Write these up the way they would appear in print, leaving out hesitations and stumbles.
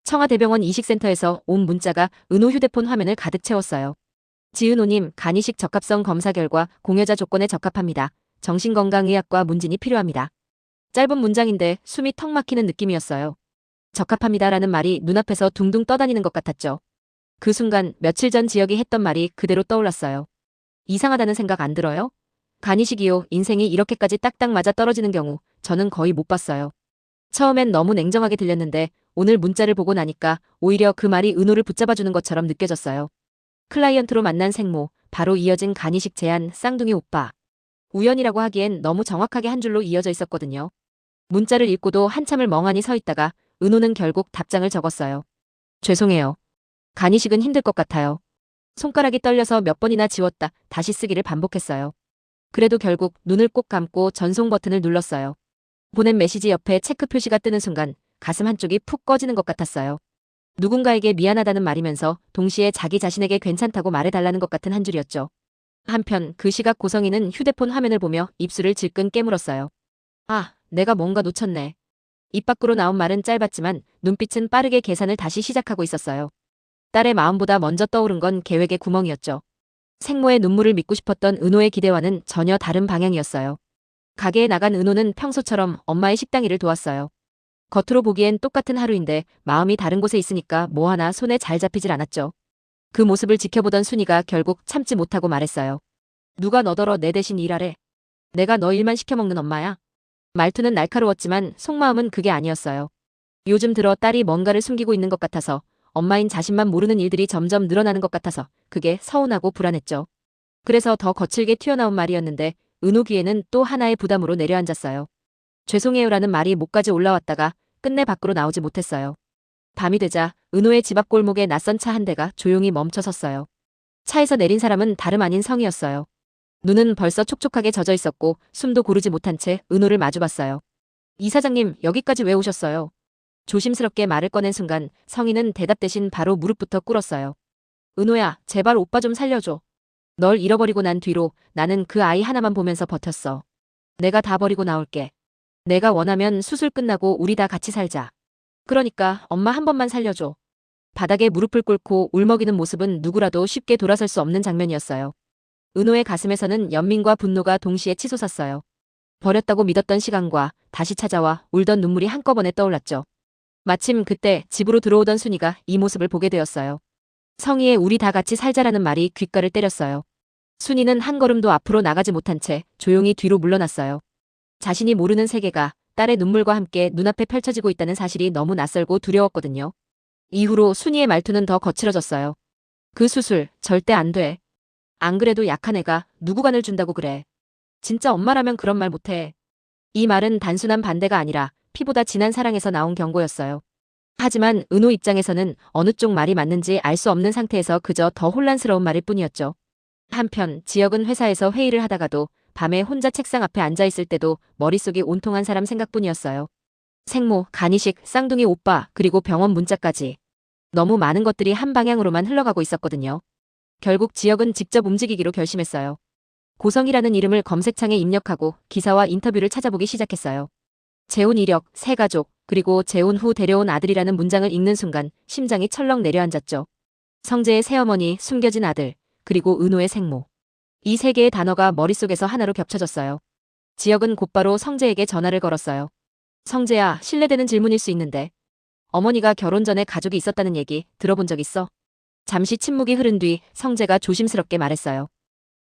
청와대병원 이식센터에서 온 문자가 은호 휴대폰 화면을 가득 채웠어요. 지은호님, 간이식 적합성 검사 결과 공여자 조건에 적합합니다. 정신건강의학과 문진이 필요합니다. 짧은 문장인데 숨이 턱 막히는 느낌이었어요. 적합합니다라는 말이 눈앞에서 둥둥 떠다니는 것 같았죠. 그 순간 며칠 전 지역이 했던 말이 그대로 떠올랐어요. 이상하다는 생각 안 들어요? 간이식이요. 인생이 이렇게까지 딱딱 맞아 떨어지는 경우 저는 거의 못 봤어요. 처음엔 너무 냉정하게 들렸는데 오늘 문자를 보고 나니까 오히려 그 말이 은호를 붙잡아주는 것처럼 느껴졌어요. 클라이언트로 만난 생모, 바로 이어진 간이식 제안, 쌍둥이 오빠. 우연이라고 하기엔 너무 정확하게 한 줄로 이어져 있었거든요. 문자를 읽고도 한참을 멍하니 서 있다가 은호는 결국 답장을 적었어요. 죄송해요. 간이식은 힘들 것 같아요. 손가락이 떨려서 몇 번이나 지웠다 다시 쓰기를 반복했어요. 그래도 결국 눈을 꼭 감고 전송 버튼을 눌렀어요. 보낸 메시지 옆에 체크 표시가 뜨는 순간 가슴 한쪽이 푹 꺼지는 것 같았어요. 누군가에게 미안하다는 말이면서 동시에 자기 자신에게 괜찮다고 말해달라는 것 같은 한 줄이었죠. 한편 그 시각 고성이는 휴대폰 화면을 보며 입술을 질끈 깨물었어요. 아, 내가 뭔가 놓쳤네. 입 밖으로 나온 말은 짧았지만 눈빛은 빠르게 계산을 다시 시작하고 있었어요. 딸의 마음보다 먼저 떠오른 건 계획의 구멍이었죠. 생모의 눈물을 믿고 싶었던 은호의 기대와는 전혀 다른 방향이었어요. 가게에 나간 은호는 평소처럼 엄마의 식당 일을 도왔어요. 겉으로 보기엔 똑같은 하루인데 마음이 다른 곳에 있으니까 뭐 하나 손에 잘 잡히질 않았죠. 그 모습을 지켜보던 순이가 결국 참지 못하고 말했어요. 누가 너더러 내 대신 일하래. 내가 너 일만 시켜먹는 엄마야. 말투는 날카로웠지만 속마음은 그게 아니었어요. 요즘 들어 딸이 뭔가를 숨기고 있는 것 같아서, 엄마인 자신만 모르는 일들이 점점 늘어나는 것 같아서 그게 서운하고 불안했죠. 그래서 더 거칠게 튀어나온 말이었는데 은호 귀에는 또 하나의 부담으로 내려앉았어요. 죄송해요라는 말이 목까지 올라왔다가 끝내 밖으로 나오지 못했어요. 밤이 되자 은호의 집 앞 골목에 낯선 차 한 대가 조용히 멈춰 섰어요. 차에서 내린 사람은 다름 아닌 성이었어요. 눈은 벌써 촉촉하게 젖어 있었고 숨도 고르지 못한 채 은호를 마주봤어요. 이 사장님, 여기까지 왜 오셨어요? 조심스럽게 말을 꺼낸 순간 성인은 대답 대신 바로 무릎부터 꿇었어요. 은호야, 제발 오빠 좀 살려줘. 널 잃어버리고 난 뒤로 나는 그 아이 하나만 보면서 버텼어. 내가 다 버리고 나올게. 내가 원하면 수술 끝나고 우리 다 같이 살자. 그러니까 엄마 한 번만 살려줘. 바닥에 무릎을 꿇고 울먹이는 모습은 누구라도 쉽게 돌아설 수 없는 장면이었어요. 은호의 가슴에서는 연민과 분노가 동시에 치솟았어요. 버렸다고 믿었던 시간과 다시 찾아와 울던 눈물이 한꺼번에 떠올랐죠. 마침 그때 집으로 들어오던 순이가 이 모습을 보게 되었어요. 성희의 우리 다 같이 살자라는 말이 귓가를 때렸어요. 순이는 한 걸음도 앞으로 나가지 못한 채 조용히 뒤로 물러났어요. 자신이 모르는 세계가 딸의 눈물과 함께 눈앞에 펼쳐지고 있다는 사실이 너무 낯설고 두려웠거든요. 이후로 순이의 말투는 더 거칠어졌어요. 그 수술 절대 안 돼. 안 그래도 약한 애가 누구 간을 준다고 그래. 진짜 엄마라면 그런 말 못해. 이 말은 단순한 반대가 아니라 피보다 진한 사랑에서 나온 경고였어요. 하지만 은호 입장에서는 어느 쪽 말이 맞는지 알 수 없는 상태에서 그저 더 혼란스러운 말일 뿐이었죠. 한편 지역은 회사에서 회의를 하다가도 밤에 혼자 책상 앞에 앉아있을 때도 머릿속이 온통 한 사람 생각뿐이었어요. 생모, 간이식, 쌍둥이 오빠, 그리고 병원 문자까지. 너무 많은 것들이 한 방향으로만 흘러가고 있었거든요. 결국 지역은 직접 움직이기로 결심했어요. 고성이라는 이름을 검색창에 입력하고 기사와 인터뷰를 찾아보기 시작했어요. 재혼 이력, 새 가족, 그리고 재혼 후 데려온 아들이라는 문장을 읽는 순간 심장이 철렁 내려앉았죠. 성재의 새어머니, 숨겨진 아들, 그리고 은호의 생모. 이 세 개의 단어가 머릿속에서 하나로 겹쳐졌어요. 지역은 곧바로 성재에게 전화를 걸었어요. 성재야, 실례되는 질문일 수 있는데 어머니가 결혼 전에 가족이 있었다는 얘기 들어본 적 있어? 잠시 침묵이 흐른 뒤 성재가 조심스럽게 말했어요.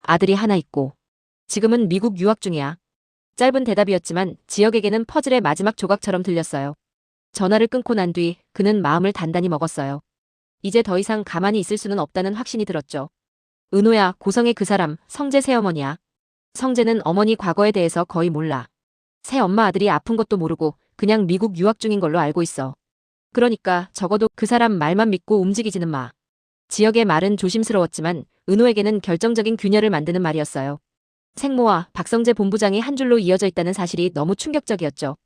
아들이 하나 있고 지금은 미국 유학 중이야. 짧은 대답이었지만 지역에게는 퍼즐의 마지막 조각처럼 들렸어요. 전화를 끊고 난 뒤 그는 마음을 단단히 먹었어요. 이제 더 이상 가만히 있을 수는 없다는 확신이 들었죠. 은호야, 고성의 그 사람, 성재 새어머니야. 성재는 어머니 과거에 대해서 거의 몰라. 새엄마 아들이 아픈 것도 모르고 그냥 미국 유학 중인 걸로 알고 있어. 그러니까 적어도 그 사람 말만 믿고 움직이지는 마. 지역의 말은 조심스러웠지만 은호에게는 결정적인 균열을 만드는 말이었어요. 생모와 박성재 본부장이 한 줄로 이어져 있다는 사실이 너무 충격적이었죠.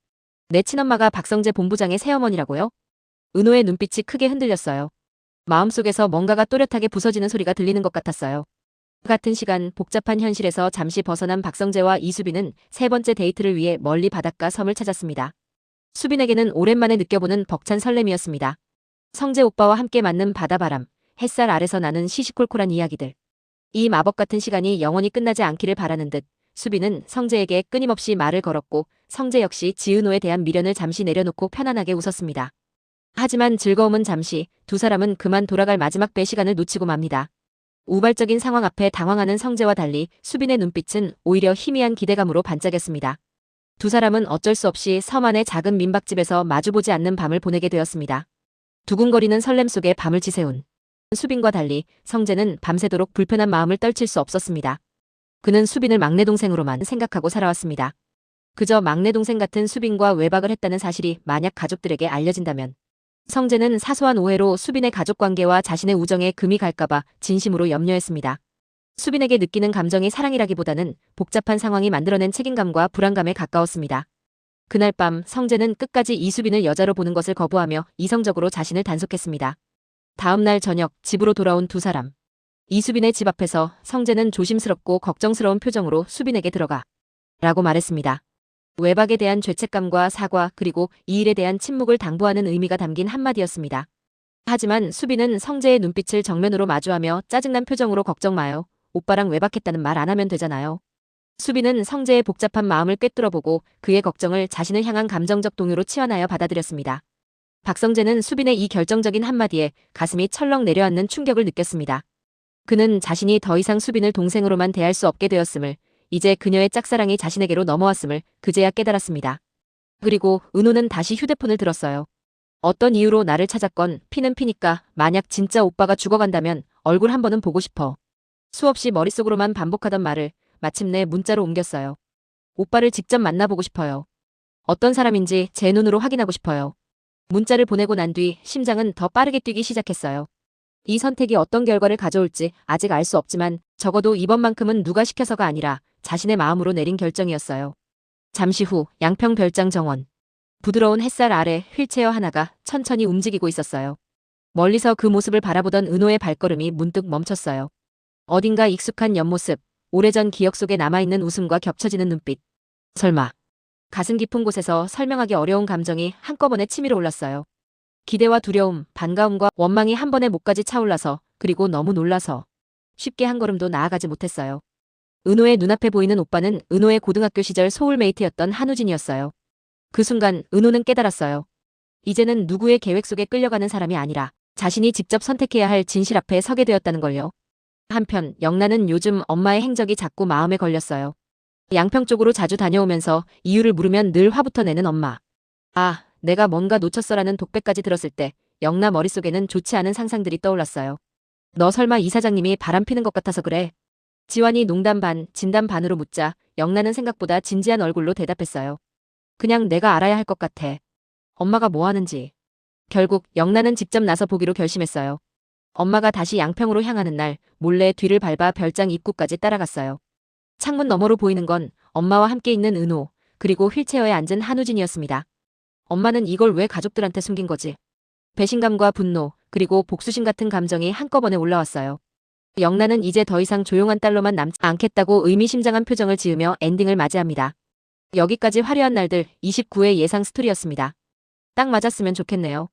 내 친엄마가 박성재 본부장의 새어머니라고요? 은호의 눈빛이 크게 흔들렸어요. 마음속에서 뭔가가 또렷하게 부서지는 소리가 들리는 것 같았어요. 같은 시간 복잡한 현실에서 잠시 벗어난 박성재와 이수빈은 세 번째 데이트를 위해 멀리 바닷가 섬을 찾았습니다. 수빈에게는 오랜만에 느껴보는 벅찬 설렘이었습니다. 성재 오빠와 함께 맞는 바다바람, 햇살 아래서 나는 시시콜콜한 이야기들. 이 마법 같은 시간이 영원히 끝나지 않기를 바라는 듯 수빈은 성재에게 끊임없이 말을 걸었고 성재 역시 지은호에 대한 미련을 잠시 내려놓고 편안하게 웃었습니다. 하지만 즐거움은 잠시, 두 사람은 그만 돌아갈 마지막 배 시간을 놓치고 맙니다. 우발적인 상황 앞에 당황하는 성재와 달리 수빈의 눈빛은 오히려 희미한 기대감으로 반짝였습니다. 두 사람은 어쩔 수 없이 섬 안의 작은 민박집에서 마주보지 않는 밤을 보내게 되었습니다. 두근거리는 설렘 속에 밤을 지새운 수빈과 달리 성재는 밤새도록 불편한 마음을 떨칠 수 없었습니다. 그는 수빈을 막내 동생으로만 생각하고 살아왔습니다. 그저 막내 동생 같은 수빈과 외박을 했다는 사실이 만약 가족들에게 알려진다면 성재는 사소한 오해로 수빈의 가족관계와 자신의 우정에 금이 갈까봐 진심으로 염려했습니다. 수빈에게 느끼는 감정이 사랑이라기보다는 복잡한 상황이 만들어낸 책임감과 불안감에 가까웠습니다. 그날 밤 성재는 끝까지 이수빈을 여자로 보는 것을 거부하며 이성적으로 자신을 단속했습니다. 다음 날 저녁 집으로 돌아온 두 사람. 이수빈의 집 앞에서 성재는 조심스럽고 걱정스러운 표정으로 수빈에게 들어가 라고 말했습니다. 외박에 대한 죄책감과 사과 그리고 이 일에 대한 침묵을 당부하는 의미가 담긴 한마디였습니다. 하지만 수빈은 성재의 눈빛을 정면으로 마주하며 짜증난 표정으로 걱정 마요. 오빠랑 외박했다는 말 안 하면 되잖아요. 수빈은 성재의 복잡한 마음을 꿰뚫어보고 그의 걱정을 자신을 향한 감정적 동요로 치환하여 받아들였습니다. 박성재는 수빈의 이 결정적인 한마디에 가슴이 철렁 내려앉는 충격을 느꼈습니다. 그는 자신이 더 이상 수빈을 동생으로만 대할 수 없게 되었음을, 이제 그녀의 짝사랑이 자신에게로 넘어왔음을 그제야 깨달았습니다. 그리고 은호는 다시 휴대폰을 들었어요. 어떤 이유로 나를 찾았건 피는 피니까 만약 진짜 오빠가 죽어간다면 얼굴 한 번은 보고 싶어. 수없이 머릿속으로만 반복하던 말을 마침내 문자로 옮겼어요. 오빠를 직접 만나보고 싶어요. 어떤 사람인지 제 눈으로 확인하고 싶어요. 문자를 보내고 난 뒤 심장은 더 빠르게 뛰기 시작했어요. 이 선택이 어떤 결과를 가져올지 아직 알 수 없지만 적어도 이번만큼은 누가 시켜서가 아니라 자신의 마음으로 내린 결정이었어요. 잠시 후 양평 별장 정원. 부드러운 햇살 아래 휠체어 하나가 천천히 움직이고 있었어요. 멀리서 그 모습을 바라보던 은호의 발걸음이 문득 멈췄어요. 어딘가 익숙한 옆모습, 오래전 기억 속에 남아있는 웃음과 겹쳐지는 눈빛. 설마. 가슴 깊은 곳에서 설명하기 어려운 감정이 한꺼번에 치밀어 올랐어요. 기대와 두려움, 반가움과 원망이 한 번에 목까지 차올라서 그리고 너무 놀라서 쉽게 한 걸음도 나아가지 못했어요. 은호의 눈앞에 보이는 오빠는 은호의 고등학교 시절 소울메이트였던 한우진이었어요. 그 순간 은호는 깨달았어요. 이제는 누구의 계획 속에 끌려가는 사람이 아니라 자신이 직접 선택해야 할 진실 앞에 서게 되었다는 걸요. 한편 영란은 요즘 엄마의 행적이 자꾸 마음에 걸렸어요. 양평 쪽으로 자주 다녀오면서 이유를 물으면 늘 화부터 내는 엄마. 아, 내가 뭔가 놓쳤어라는 독백까지 들었을 때 영라 머릿속에는 좋지 않은 상상들이 떠올랐어요. 너 설마 이 사장님이 바람피는 것 같아서 그래? 지환이 농담 반, 진담 반으로 묻자 영란은 생각보다 진지한 얼굴로 대답했어요. 그냥 내가 알아야 할 것 같아. 엄마가 뭐 하는지. 결국 영란은 직접 나서 보기로 결심했어요. 엄마가 다시 양평으로 향하는 날 몰래 뒤를 밟아 별장 입구까지 따라갔어요. 창문 너머로 보이는 건 엄마와 함께 있는 은호, 그리고 휠체어에 앉은 한우진이었습니다. 엄마는 이걸 왜 가족들한테 숨긴 거지? 배신감과 분노, 그리고 복수심 같은 감정이 한꺼번에 올라왔어요. 영란은 이제 더 이상 조용한 딸로만 남지 않겠다고 의미심장한 표정을 지으며 엔딩을 맞이합니다. 여기까지 화려한 날들 29회 예상 스토리였습니다. 딱 맞았으면 좋겠네요.